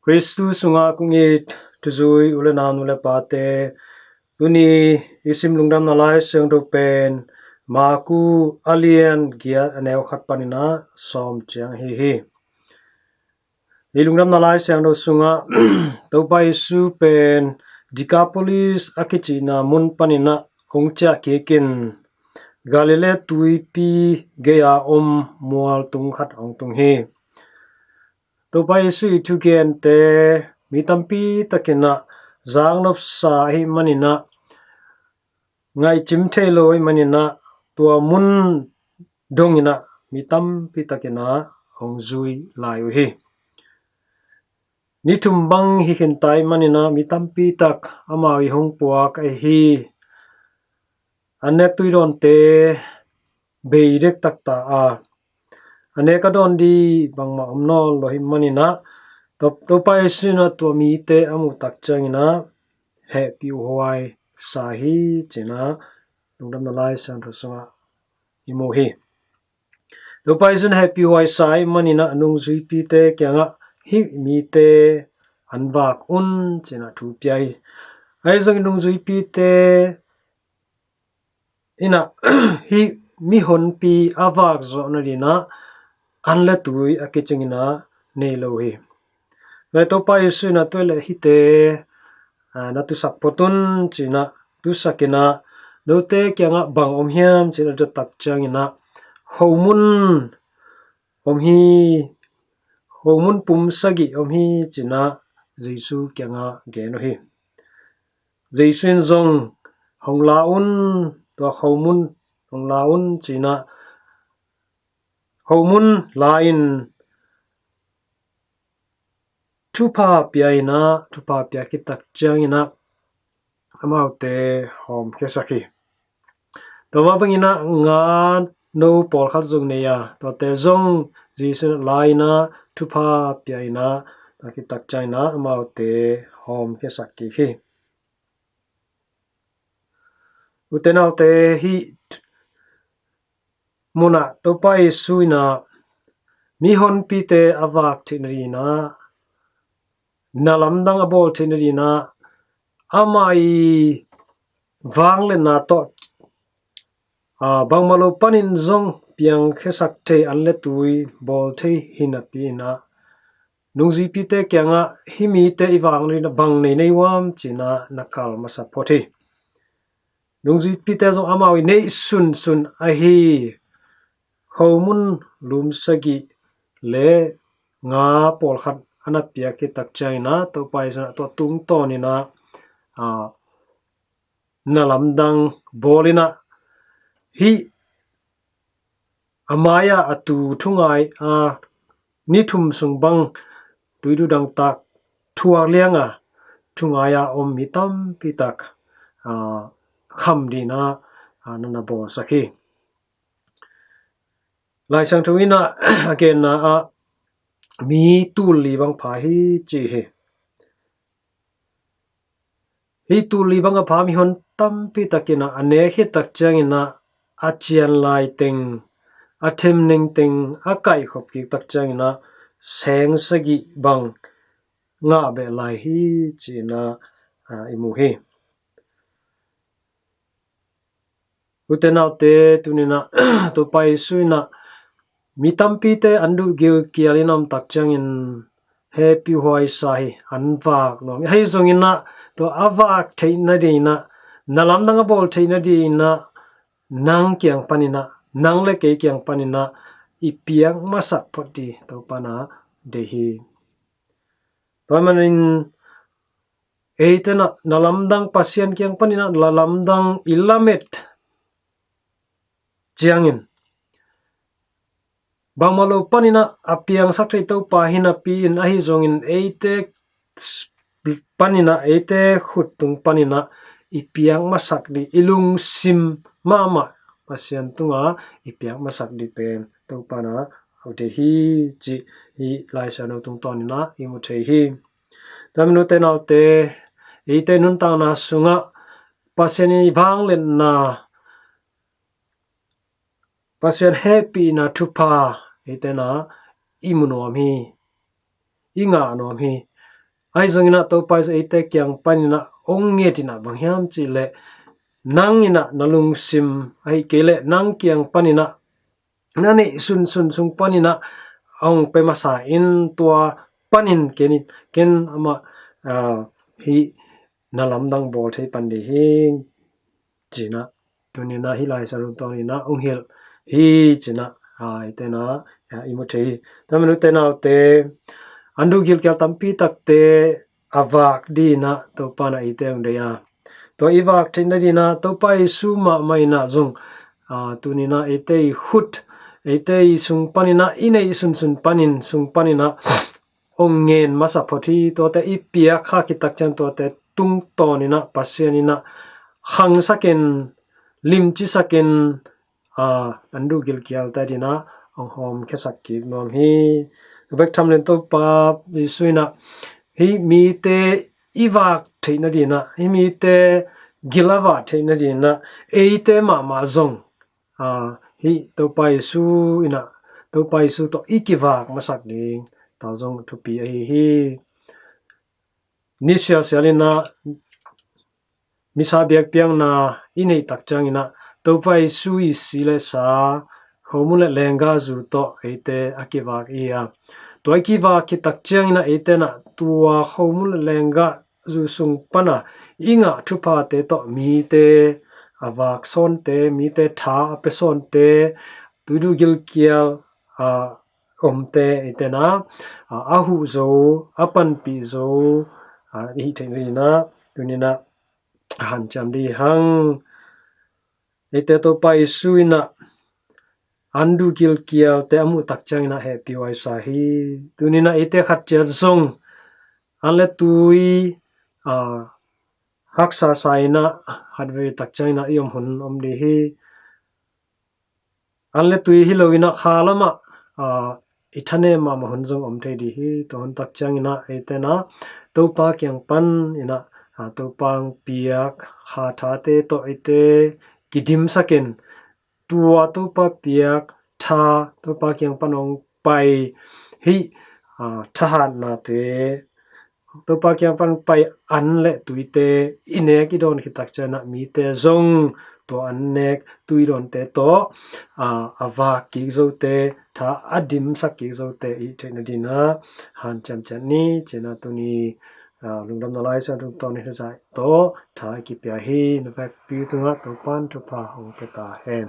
Kristu sunga kungi tuzui ulenam ule pate Tuni Lungdamna Laisiangtho pen maku alien gia aneu khat panina som chiang hi Lungdamna Laisiangtho sunga topa isu pen Decapolis akichina mun panina hongcha kekin Galile tuipi gea mual tung khat ong tung hi topa isu ituken te mitampi takina zangnop sa hi manina ngai chimtheloi manina tua mun dongina mitampi takina hongjui layu hi nitumbang hi hintai manina mitampi tak amawi hongpuak ai hi anek tuiron te beirek takta a aneka don di bangma omnol lohi manina topa isuna tua mi te amu tak changina he piu huai sahi chena Lungdamna Laisiangtho sunga imu hi topa isun he piu huai sai manina anung zui pi te kyanga hi mi te anwak chena thu piai ai zong nung zui pi te ina hi mi hon pi awak zo na dina anla tui akichingina nei lo hi le topa isuna toile hi te na tu sak potun china tu sakina note kyanga bang om hiam china de tak changina homun pum sagi om hi china Jesu kyanga geno hi Jesuin zong honglaun to honglaun china homun lain thupa pia ki tak changina amaute hom khesaki toma bangina nga no pol khat zong neya to te zong Jesu laina thupa pia ina ki tak changina amaute hom khesaki hi utenaute hi muna topa isuina mi hon pi te awak thinrina nalamdang abol thinrina amai wangle na to bangmalo panin zong piang khesak the anle tui bol the hinapina nungzi pi te kyanga himi te iwang ri na bang nei wam china nakal masa phothi nungzi pi te zo amawi nei sun a hi homun lumsagi le nga pol khat anapia ki tak chaina to paisa to tung tonina nalamdang bolina hi amaya atu thungai nithum sungbang tuidu dang tak thuar lianga thungaya mitam pitak khamdina nana bo sakhi Laisiangtho ina again na mi tul li bang pha hi chi hi tul li bang pha mi hon tam pi takina ane hi tak changina achian lai teng athem ning teng akai khop ki tak changina seng sagi bang nga be lai hi china imu hi utenaute tunina to pai suina mitampi te andu gil kialinam tak changin happy huai sai anwak no hei zongina to awak theina dina nalamdang bol theina dina nang kyang panina nang le ke kyang panina ipiang masak photi to pana dehi pamanin eitena nalamdang pasien kyang panina nalamdang ilamet jiangin bangmalo panina apiang sakri to pahina pin ahi zongin eite panina eite khutung panina ipiang masak di ilung sim mama pasien tunga ipiang masak di pen to pana aude hi chi hi Laisiangtho tung tonina imu thei hi tamnu tenaute eite nun tang na sunga pasien bang len na pasien happy na thupa etena imunom hi inga nom hi ai zongina to pai so ite kyang panina onge tina banghyam chi le nangina nalung sim ai kele nang kyang panina nani sun panina ong pe masa in tua panin ken ama hi nalamdang bol thei pandi hing china tunina hi lai sarum tonina onghel hi china itena imothei tamenu tena te andu gil kya tampi takte avak dina to pana ite ongdeya to iwak thina dina to pai suma maina zong tunina ite hut ite sung panina inei sun panin sung panina ongen masa phothi to te ipia kha kitak chan to te tung tonina pasianina hang saken limchi saken andu gil kyal ta dina ong hom khesak ki nom hi bek thamlen to pa suina hi mi te iwak theina dina hi mi te gilawa theina dina eite ma zong hi to pai su ina to pai su to ikiwak masak ding ta zong thupi hi nisya selina misa biak piang na inei takchang ina to pai su I sile sa homule lenga zu to eite akiwak ia to akiwak ki takchang ina eite na tua homule lenga zu sung pana inga thupa te to mi te awak son te mi te tha pe son te tudu gil kial om te eite na ahu zo apan pi zo hi thengina tunina han cham di hang ite to pai suina andu gil kial te amu takchang na happy wai sa hi tunina ite khat chel zong anle tui haksa saina hatwe takchang na yom hun om di hi anle tui hi loina khalama ithane ma hun zong om the di hi ton takchang na ite na to pa kyang pan ina to pang piak kha tha te to ite kidim saken tua to pa piak tha to pa kyang panong pai hi thahan na te to pa kyang pan pai an le tuite ine ki don ki takchana mi te zong to annek tuiron te to awa ki zo te tha adim sak ki zo te I thena dina han cham chan ni chena Tuni Lungdamna Laisiangtho to ni sai to tha ki pya hi na fa pi tu nga to pan to pa hong pe ta hen